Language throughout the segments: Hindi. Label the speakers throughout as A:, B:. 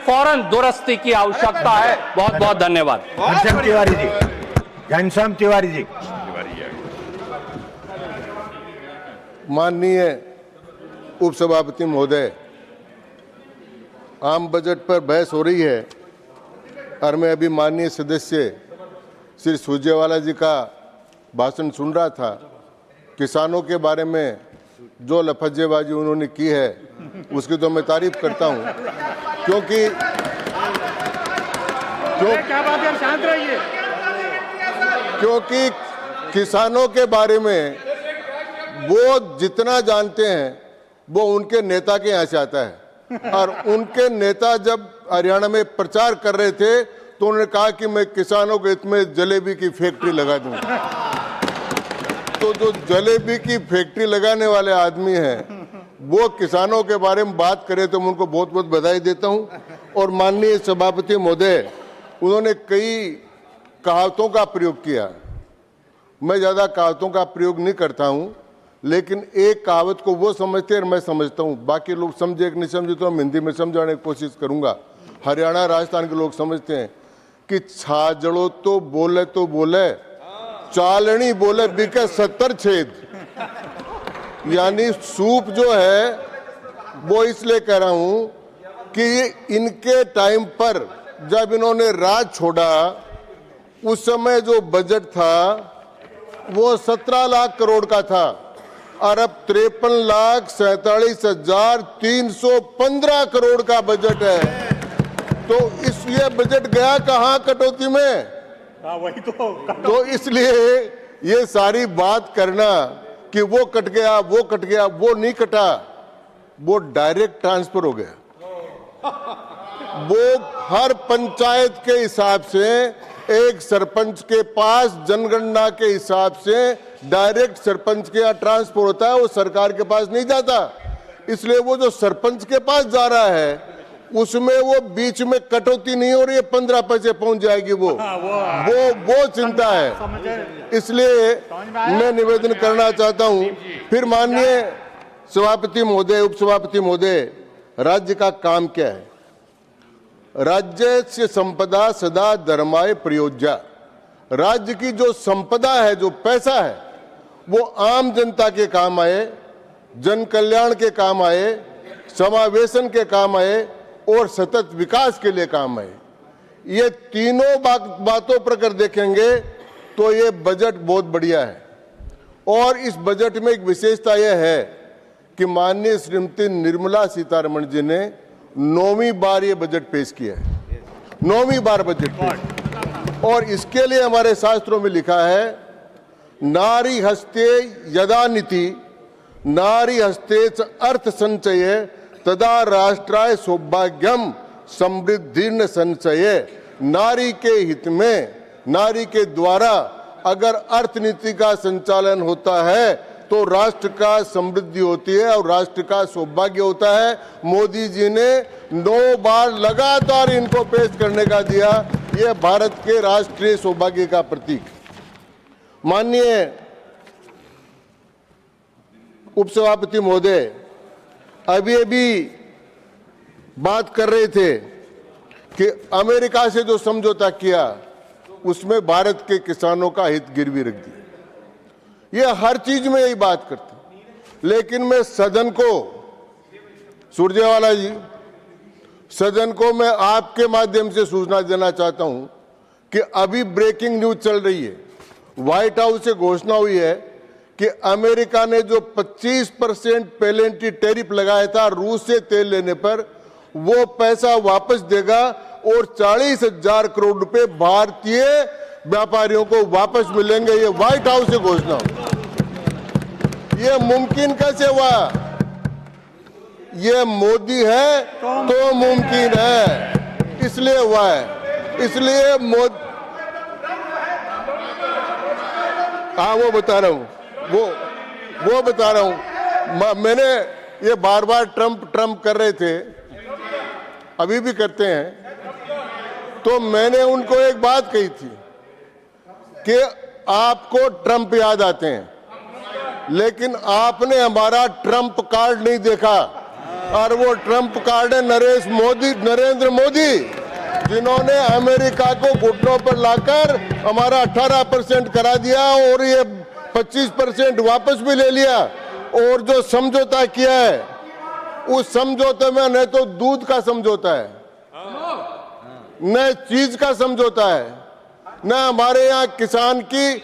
A: फौरन दुरुस्ती की आवश्यकता है। बहुत बहुत धन्यवाद।
B: घनश्याम तिवारी जी, घनश्याम तिवारी जी।
C: माननीय उपसभापति महोदय, आम बजट पर बहस हो रही है और मैं अभी माननीय सदस्य श्री सुरजेवाला जी का भाषण सुन रहा था। किसानों के बारे में जो लफज्जेबाजी उन्होंने की है उसकी तो मैं तारीफ करता हूं, क्योंकि
B: क्या बात है, शांत रहिए।
C: क्योंकि किसानों के बारे में वो जितना जानते हैं वो उनके नेता के यहाँ से आता है। और उनके नेता जब हरियाणा में प्रचार कर रहे थे तो उन्होंने कहा कि मैं किसानों के हित में जलेबी की फैक्ट्री लगा दूंगा। तो जो जलेबी की फैक्ट्री लगाने वाले आदमी हैं वो किसानों के बारे में बात करें तो मैं उनको बहुत बहुत बधाई देता हूं। और माननीय सभापति महोदय, उन्होंने कई कहावतों का प्रयोग किया। मैं ज़्यादा कहावतों का प्रयोग नहीं करता हूं, लेकिन एक कहावत को वो समझते हैं और मैं समझता हूं। बाकी लोग समझे कि नहीं समझे तो मैं हिंदी में समझाने की कोशिश करूंगा। हरियाणा राजस्थान के लोग समझते हैं कि छाजड़ो तो बोले चालनी बोले बिके 70 छेद। यानी सूप जो है वो इसलिए कह रहा हूं कि इनके टाइम पर जब इन्होंने राज छोड़ा उस समय जो बजट था वो 17 लाख करोड़ का था और अब 53,47,315 करोड़ का बजट है। तो इसलिए बजट गया कहां? कटौती में।
B: वही
C: तो इसलिए ये सारी बात करना कि वो कट गया, वो कट गया, वो नहीं कटा, वो डायरेक्ट ट्रांसफर हो गया। वो हर पंचायत के हिसाब से, एक सरपंच के पास जनगणना के हिसाब से डायरेक्ट सरपंच के यहाँ ट्रांसफर होता है, वो सरकार के पास नहीं जाता। इसलिए वो जो सरपंच के पास जा रहा है उसमें वो बीच में कटौती नहीं हो रही है, 15 पैसे पहुंच जाएगी वो चिंता है। इसलिए मैं निवेदन करना चाहता हूं। फिर माननीय सभापति महोदय, उपसभापति महोदय, राज्य का काम क्या है? राज्य से संपदा सदा धर्माय प्रयोज्या। राज्य की जो संपदा है, जो पैसा है, वो आम जनता के काम आए, जन कल्याण के काम आए, समावेशन के काम आए और सतत विकास के लिए काम आए। ये तीनों बातों पर अगर देखेंगे तो ये बजट बहुत बढ़िया है। और इस बजट में एक विशेषता यह है कि माननीय श्रीमती निर्मला सीतारमण जी ने 9वीं बार ये बजट पेश किया है। 9वीं बार बजट पेश। और इसके लिए हमारे शास्त्रों में लिखा है, नारी हस्ते यदा नीति नारी हस्ते अर्थ संचय तदा राष्ट्राय सौभाग्यम समृद्धि संचय। नारी के हित में, नारी के द्वारा अगर अर्थनीति का संचालन होता है तो राष्ट्र का समृद्धि होती है और राष्ट्र का सौभाग्य होता है। मोदी जी ने 9 बार लगातार इनको पेश करने का दिया। यह भारत के राष्ट्रीय सौभाग्य का प्रतीक। माननीय उपसभापति महोदय, अभी बात कर रहे थे कि अमेरिका से जो समझौता किया उसमें भारत के किसानों का हित गिरवी रख दिया। ये हर चीज में यही बात करते। लेकिन मैं सदन को, सुरजेवाला जी, सदन को मैं आपके माध्यम से सूचना देना चाहता हूं कि अभी ब्रेकिंग न्यूज चल रही है। व्हाइट हाउस से घोषणा हुई है कि अमेरिका ने जो 25% पेनल्टी टैरिफ लगाया था रूस से तेल लेने पर, वो पैसा वापस देगा और 40,000 करोड़ रुपए भारतीय व्यापारियों को वापस मिलेंगे। ये व्हाइट हाउस से घोषणा। ये मुमकिन कैसे हुआ? ये मोदी है तो मुमकिन है, इसलिए हुआ है। इसलिए मोदी, हाँ वो बता रहा हूं, वो बता रहा हूं। मैंने ये बार बार ट्रम्प कर रहे थे, अभी भी करते हैं। तो मैंने उनको एक बात कही थी कि आपको ट्रम्प याद आते हैं, लेकिन आपने हमारा ट्रम्प कार्ड नहीं देखा। और वो ट्रंप कार्ड है नरेंद्र मोदी, जिन्होंने अमेरिका को घुटनों पर लाकर हमारा 18% करा दिया और ये 25% वापस भी ले लिया। और जो समझौता किया है, उस समझौते में न तो दूध का समझौता है, न चीज का समझौता है, न हमारे यहाँ किसान की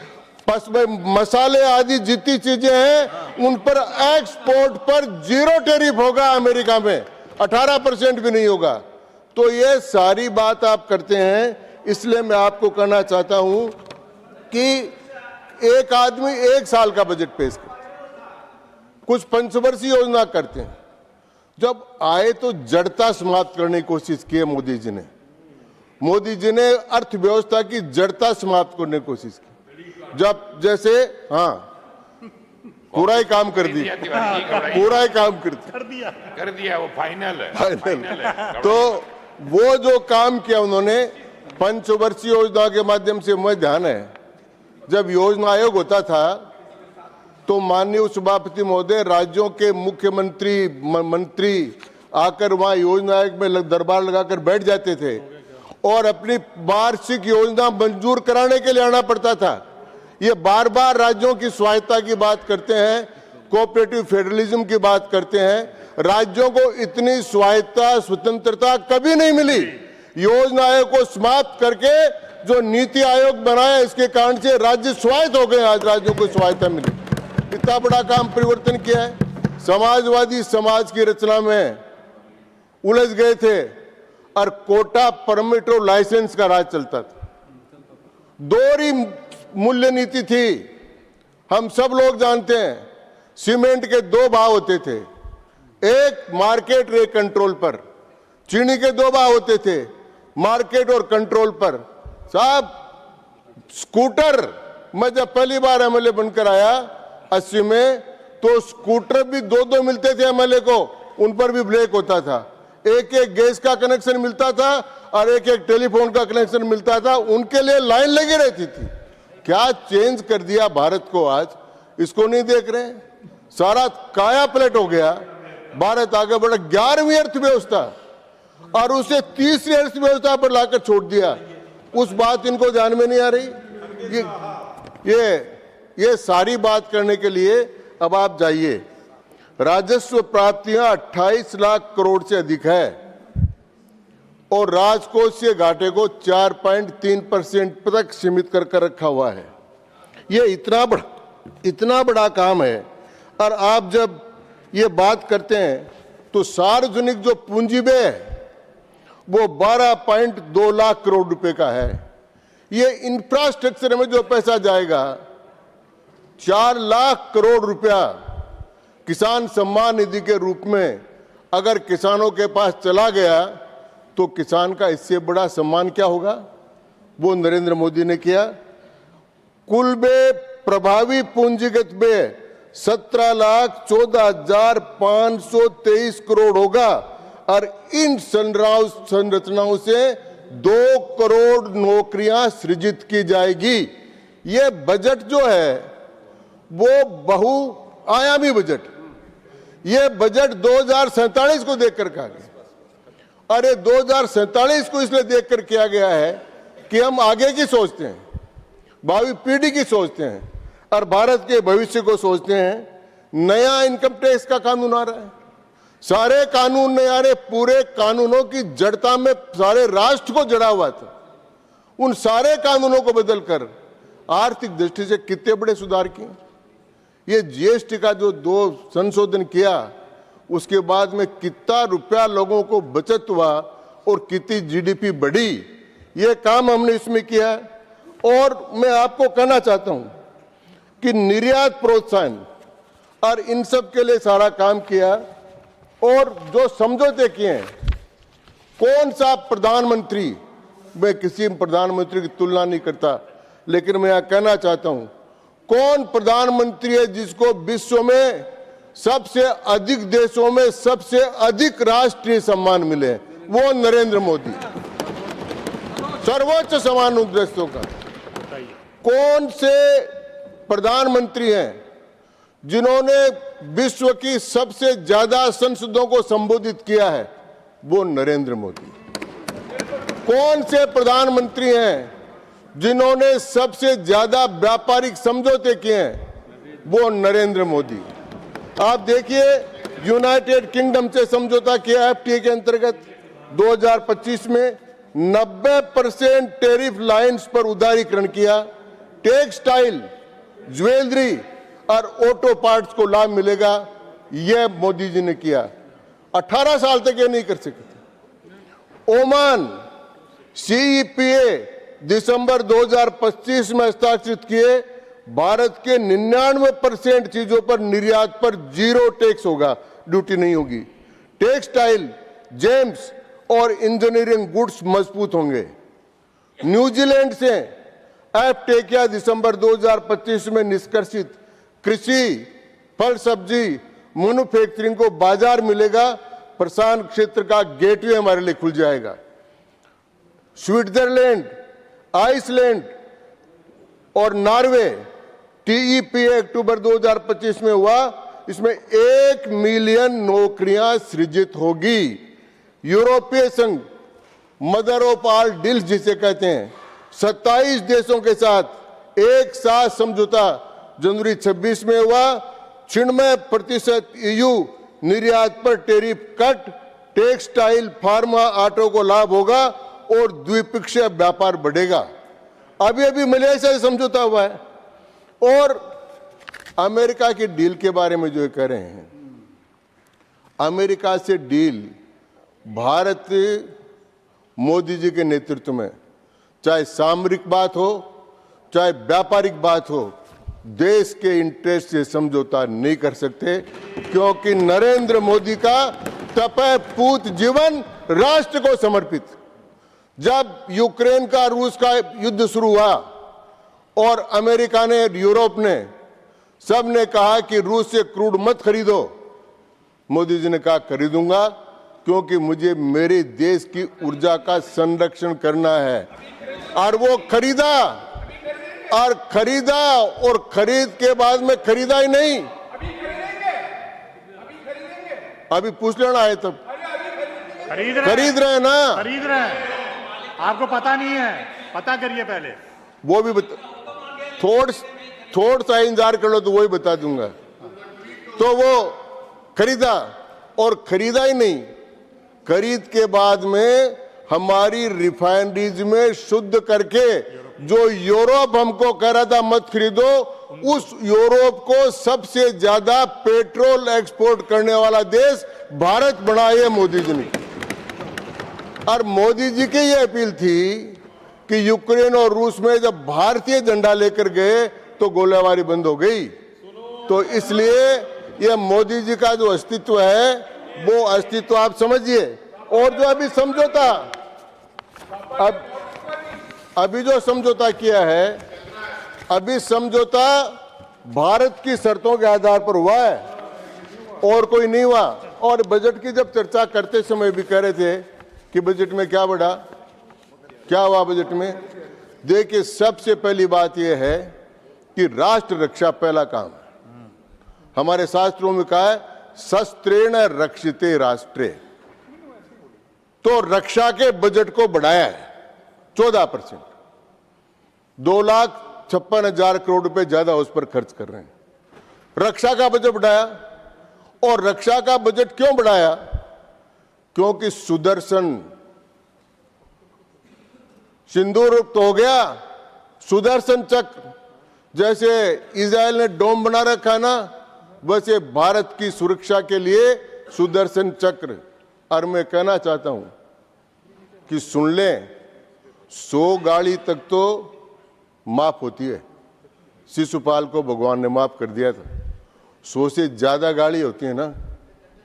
C: मसाले आदि जितनी चीजें हैं उन पर एक्सपोर्ट पर 0 टैरिफ होगा। अमेरिका में 18% भी नहीं होगा। तो ये सारी बात आप करते हैं। इसलिए मैं आपको कहना चाहता हूं कि एक आदमी 1 साल का बजट पेश करता है, कुछ पंचवर्षीय योजना करते हैं। जब आए तो जड़ता समाप्त करने की कोशिश की है मोदी जी ने अर्थव्यवस्था की जड़ता समाप्त करने की कोशिश की। जब जैसे पूरा ही काम कर दिया, पूरा ही काम कर दिया
B: वो फाइनल है।
C: तो वो जो काम किया उन्होंने पंचवर्षीय योजना के माध्यम से, मुझे ध्यान है जब योजना आयोग होता था तो माननीय सभापति महोदय राज्यों के मंत्री आकर वहां योजना आयोग में दरबार लगाकर बैठ जाते थे और अपनी वार्षिक योजना मंजूर कराने के लिए आना पड़ता था। ये बार बार राज्यों की स्वायत्ता की बात करते हैं, कोऑपरेटिव फेडरलिज्म की बात करते हैं। राज्यों को इतनी स्वायत्ता स्वतंत्रता कभी नहीं मिली। योजना आयोग को समाप्त करके जो नीति आयोग बनाया, इसके कारण से राज्य स्वायत्त हो गए। आज राज्यों को स्वायत्ता मिली। इतना बड़ा काम परिवर्तन किया है। समाजवादी समाज की रचना में उलझ गए थे और कोटा, परमिट और लाइसेंस का राज चलता था। दोहरी मूल्य नीति थी। हम सब लोग जानते हैं सीमेंट के 2 भाव होते थे, एक मार्केट एक कंट्रोल पर। चीनी के 2 भाव होते थे, मार्केट और कंट्रोल पर। साहब स्कूटर, मैं जब पहली बार एमएलए बनकर आया 80 में, तो स्कूटर भी 2 मिलते थे एमएलए को, उन पर भी ब्रेक होता था। एक गैस का कनेक्शन मिलता था और एक टेलीफोन का कनेक्शन मिलता था। उनके लिए लाइन लगी रहती थी। क्या चेंज कर दिया भारत को आज, इसको नहीं देख रहे? सारा काया पलट हो गया। भारत आगे बढ़ा 11वीं अर्थव्यवस्था और उसे 30वीं अर्थव्यवस्था पर लाकर छोड़ दिया। उस बात इनको ध्यान में नहीं आ रही। ये सारी बात करने के लिए अब आप जाइए। राजस्व प्राप्तियां 28 लाख करोड़ से अधिक है और राजकोषीय घाटे को 4.3% तक सीमित कर रखा हुआ है। ये इतना बड़ा काम है। और आप जब ये बात करते हैं तो सार्वजनिक जो पूंजी व्यय है वो 12.2 लाख करोड़ रुपए का है। ये इंफ्रास्ट्रक्चर में जो पैसा जाएगा, 4 लाख करोड़ रुपया किसान सम्मान निधि के रूप में अगर किसानों के पास चला गया तो किसान का इससे बड़ा सम्मान क्या होगा? वो नरेंद्र मोदी ने किया। कुल व्यय प्रभावी पूंजीगत व्यय 17,14,523 करोड़ होगा और इन संरचनाओं से 2 करोड़ नौकरियां सृजित की जाएगी। ये बजट जो है वो बहुआयामी बजट। ये बजट 2047 को देखकर कहा गया। अरे 2047 को इसलिए देखकर किया गया है कि हम आगे की सोचते हैं, भावी पीढ़ी की सोचते हैं और भारत के भविष्य को सोचते हैं। नया इनकम टैक्स का कानून आ रहा है। सारे कानून नहीं आ रहे। पूरे कानूनों की जड़ता में सारे राष्ट्र को जड़ा हुआ था। उन सारे कानूनों को बदलकर आर्थिक दृष्टि से कितने बड़े सुधार किए। ये जीएसटी का जो 2 संशोधन किया, उसके बाद में कितना रुपया लोगों को बचत हुआ और कितनी जीडीपी बढ़ी, ये काम हमने इसमें किया है। और मैं आपको कहना चाहता हूं कि निर्यात प्रोत्साहन और इन सब के लिए सारा काम किया और जो समझौते किए हैं। कौन सा प्रधानमंत्री, मैं किसी प्रधानमंत्री की तुलना नहीं करता, लेकिन मैं यह कहना चाहता हूं, कौन प्रधानमंत्री है जिसको विश्व में सबसे अधिक देशों में सबसे अधिक राष्ट्रीय सम्मान मिले? वो नरेंद्र मोदी, सर्वोच्च सम्मान उन देशों का। कौन से प्रधानमंत्री हैं जिन्होंने विश्व की सबसे ज्यादा संसदों को संबोधित किया है वो नरेंद्र मोदी। कौन से प्रधानमंत्री हैं जिन्होंने सबसे ज्यादा व्यापारिक समझौते किए हैं? वो नरेंद्र मोदी। आप देखिए, यूनाइटेड किंगडम से समझौता किया एफटीए के अंतर्गत 2025 में 90% टैरिफ लाइंस पर उदारीकरण किया। टेक्सटाइल, ज्वेलरी और ऑटो पार्ट्स को लाभ मिलेगा, यह मोदी जी ने किया। 18 साल तक ये नहीं कर सके थे। ओमान सीईपीए दिसंबर 2025 में हस्ताक्षरित किए। भारत के 99% चीजों पर निर्यात पर 0 टैक्स होगा, ड्यूटी नहीं होगी। टेक्सटाइल, जेम्स और इंजीनियरिंग गुड्स मजबूत होंगे। न्यूजीलैंड से एफटीए किया दिसंबर 2025 में निष्कर्षित। कृषि, फल सब्जी, मैन्युफैक्चरिंग को बाजार मिलेगा। प्रशांत क्षेत्र का गेटवे हमारे लिए खुल जाएगा। स्विट्जरलैंड, आइसलैंड और नॉर्वे टीईपीए अक्टूबर 2025 में हुआ। इसमें 1 मिलियन नौकरियां सृजित होगी। यूरोपीय संघ, मदर ऑफ ऑल डील्स जिसे कहते हैं, 27 देशों के साथ एक साथ समझौता जनवरी 26 में हुआ। 96% ईयू निर्यात पर tariff cut. Textile, pharma, auto को लाभ होगा और द्विपक्षीय व्यापार बढ़ेगा। अभी अभी मलेशिया से समझौता हुआ है। और अमेरिका की डील के बारे में जो कह रहे हैं, अमेरिका से डील भारत मोदी जी के नेतृत्व में, चाहे सामरिक बात हो चाहे व्यापारिक बात हो, देश के इंटरेस्ट से समझौता नहीं कर सकते, क्योंकि नरेंद्र मोदी का तपे पूत जीवन राष्ट्र को समर्पित। जब यूक्रेन का रूस का युद्ध शुरू हुआ और अमेरिका ने, यूरोप ने, सब ने कहा कि रूस से क्रूड मत खरीदो, मोदी जी ने कहा खरीदूंगा, क्योंकि मुझे मेरे देश की ऊर्जा का संरक्षण करना है। और वो खरीदा और खरीद के बाद में खरीदा ही नहीं। अभी पूछ लेना है तब। खरीद रहे हैं ना,
D: खरीद रहे हैं। आपको पता नहीं है, पता करिए पहले।
C: वो भी थोड़ा सा इंतजार कर लो तो वही बता दूंगा। तो वो खरीदा और खरीदा ही नहीं, खरीद के बाद में हमारी रिफाइनरीज में शुद्ध करके, जो यूरोप हमको कह रहा था मत खरीदो, उस यूरोप को सबसे ज्यादा पेट्रोल एक्सपोर्ट करने वाला देश भारत बनाया मोदी जी ने। और मोदी जी की यह अपील थी कि यूक्रेन और रूस में जब भारतीय झंडा लेकर गए तो गोलीबारी बंद हो गई। तो इसलिए यह मोदी जी का जो अस्तित्व है, वो अस्तित्व आप समझिए। और जो अभी समझौता, अभी जो समझौता किया है, अभी समझौता भारत की शर्तों के आधार पर हुआ है और कोई नहीं हुआ। और बजट की जब चर्चा करते समय भी कह रहे थे कि बजट में क्या बढ़ा, क्या हुआ बजट में। देखिए, सबसे पहली बात यह है कि राष्ट्र रक्षा पहला काम। हमारे शास्त्रों में कहा है शस्त्रेण रक्षिते राष्ट्रे। तो रक्षा के बजट को बढ़ाया है 14%। 2,56,000 करोड़ रुपए ज्यादा उस पर खर्च कर रहे हैं। रक्षा का बजट बढ़ाया। और रक्षा का बजट क्यों बढ़ाया? क्योंकि सुदर्शन सिंदूर तो हो गया, सुदर्शन चक्र जैसे इजराइल ने डोम बना रखा ना, वैसे भारत की सुरक्षा के लिए सुदर्शन चक्र। और मैं कहना चाहता हूं कि सुन लें, 100 गाड़ी तक तो माफ होती है। शिशुपाल को भगवान ने माफ कर दिया था। 100 से ज्यादा गाड़ी होती है ना,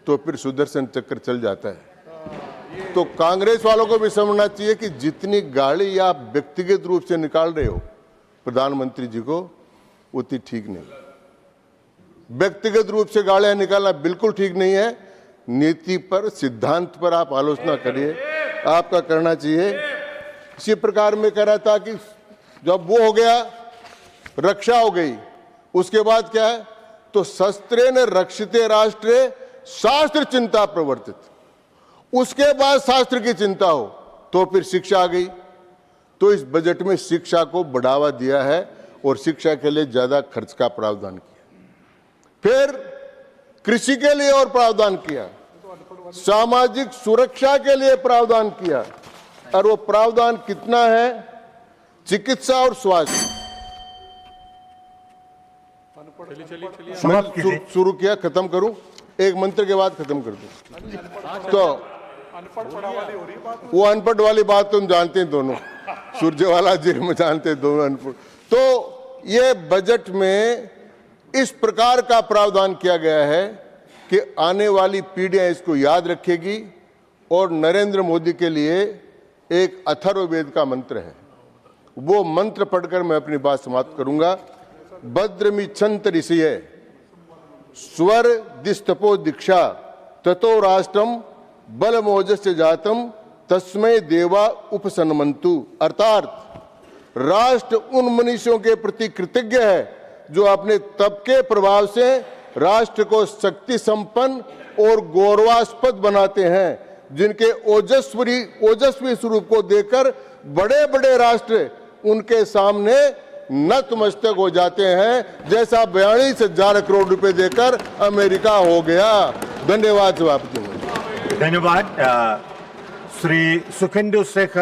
C: तो फिर सुदर्शन चक्र चल जाता है। तो कांग्रेस वालों को भी समझना चाहिए कि जितनी गाड़ी आप व्यक्तिगत रूप से निकाल रहे हो प्रधानमंत्री जी को, उतनी ठीक नहीं। व्यक्तिगत रूप से गाड़ियां निकालना बिल्कुल ठीक नहीं है। नीति पर, सिद्धांत पर आप आलोचना करिए, आपका करना चाहिए। इसी प्रकार में कह रहा था कि जब वो हो गया, रक्षा हो गई, उसके बाद क्या है, तो शस्त्रेण रक्षिते राष्ट्रे शास्त्र चिंता प्रवर्तित, उसके बाद शास्त्र की चिंता हो तो फिर शिक्षा आ गई। तो इस बजट में शिक्षा को बढ़ावा दिया है और शिक्षा के लिए ज्यादा खर्च का प्रावधान किया। फिर कृषि के लिए और प्रावधान किया, सामाजिक सुरक्षा के लिए प्रावधान किया। और वो प्रावधान कितना है? चिकित्सा और स्वास्थ्य। मैं शुरू किया, खत्म करूं, एक मंत्र के बाद खत्म कर दूं। तो वो अनपढ़ वाली बात तुम जानते हैं दोनों, सुरजेवाला जी में जानते हैं दोनों अनपढ़। तो ये बजट में इस प्रकार का प्रावधान किया गया है कि आने वाली पीढ़ियां इसको याद रखेगी। और नरेंद्र मोदी के लिए एक अथर्ववेद का मंत्र है, वो मंत्र पढ़कर मैं अपनी बात समाप्त करूंगा। भद्रमिच्छन्त ऋषिये स्वर दिस्तपो दीक्षा ततो राष्ट्रम बलमोजस्य जातम तस्मै देवा उपसन्मन्तु। अर्थात राष्ट्र उन मनुष्यों के प्रति कृतज्ञ है जो अपने तप के प्रभाव से राष्ट्र को शक्ति संपन्न और गौरवास्पद बनाते हैं, जिनके ओजस्वी स्वरूप को देखकर बड़े बड़े राष्ट्र उनके सामने नतमस्तक हो जाते हैं, जैसा 42,000 करोड़ रुपए देकर अमेरिका हो गया। धन्यवाद सभापति।
E: धन्यवाद। श्री सुखेंदु शेखर